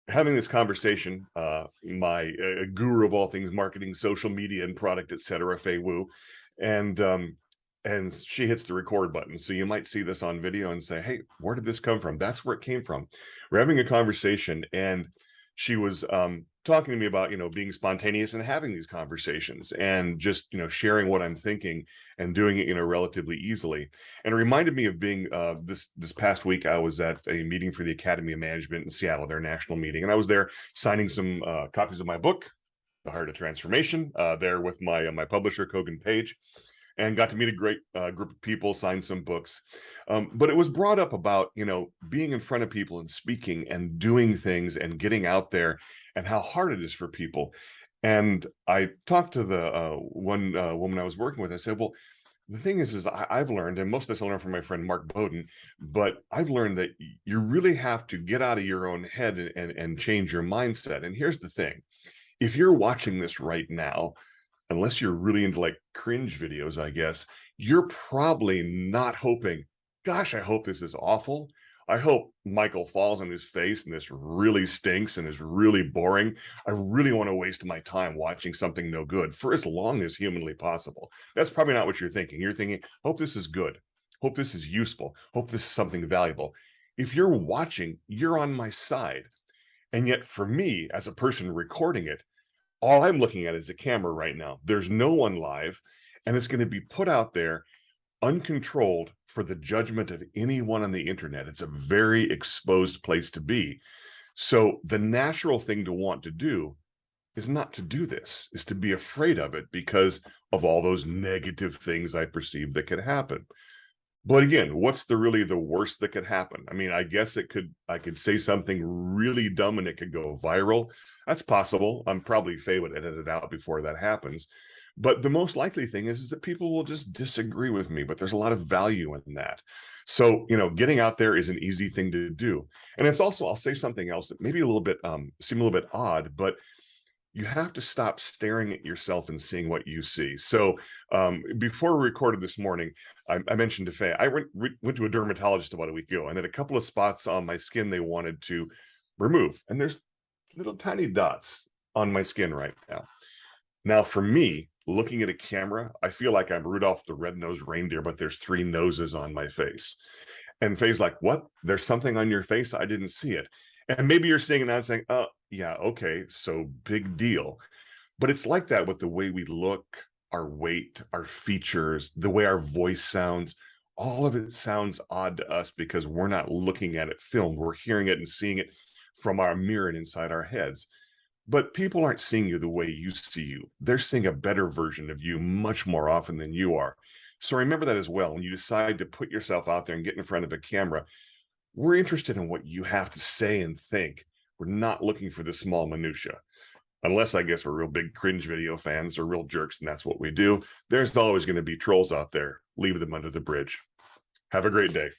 having this conversation, my guru of all things marketing, social media, and product, etc., Fei Wu, and she hits the record button. So you might see this on video and say, "Hey, where did this come from?" That's where it came from. We're having a conversation, and she was talking to me about being spontaneous and having these conversations, and just sharing what I'm thinking and doing it relatively easily. And it reminded me of being this past week. I was at a meeting for the Academy of Management in Seattle, their national meeting, and I was there signing some copies of my book, The Heart of Transformation, there with my publisher, Kogan Page, and got to meet a great group of people, sign some books. But it was brought up about, being in front of people and speaking and doing things and getting out there, and how hard it is for people. And I talked to the one woman I was working with. I said, well, the thing is I've learned, and most of this I learned from my friend Mark Bowden, but I've learned that you really have to get out of your own head and change your mindset. And here's the thing. If you're watching this right now, unless you're really into like cringe videos, I guess, you're probably not hoping, gosh, I hope this is awful. I hope Michael falls on his face and this really stinks and is really boring. I really want to waste my time watching something no good for as long as humanly possible. That's probably not what you're thinking. You're thinking, hope this is good. Hope this is useful. Hope this is something valuable. If you're watching, you're on my side. And yet for me, as a person recording it, all I'm looking at is a camera right now. There's no one live, and it's going to be put out there uncontrolled for the judgment of anyone on the internet. It's a very exposed place to be. So the natural thing to want to do is not to do this, is to be afraid of it because of all those negative things I perceive that could happen. But again, what's really the worst that could happen? I mean, I guess I could say something really dumb and it could go viral. That's possible. I'm probably Faye would edit it out before that happens. But the most likely thing is that people will just disagree with me, but there's a lot of value in that. So, getting out there is an easy thing to do. And it's also, I'll say something else that maybe a little bit, seem a little bit odd, but you have to stop staring at yourself and seeing what you see. So before we recorded this morning, I mentioned to Faye, I went to a dermatologist about a week ago, and had a couple of spots on my skin they wanted to remove. And there's little tiny dots on my skin right now. Now, for me, looking at a camera, I feel like I'm Rudolph the Red-Nosed Reindeer, but there's 3 noses on my face. And Faye's like, what? There's something on your face? I didn't see it. And maybe you're seeing it now and saying, oh, yeah, okay, so big deal. But it's like that with the way we look, our weight, our features, the way our voice sounds. All of it sounds odd to us because we're not looking at it filmed. We're hearing it and seeing it from our mirror and inside our heads. But people aren't seeing you the way you see you. They're seeing a better version of you much more often than you are. So remember that as well. When you decide to put yourself out there and get in front of a camera, we're interested in what you have to say and think. We're not looking for the small minutia. Unless I guess we're real big cringe video fans or real jerks, and that's what we do. There's always going to be trolls out there. Leave them under the bridge. Have a great day.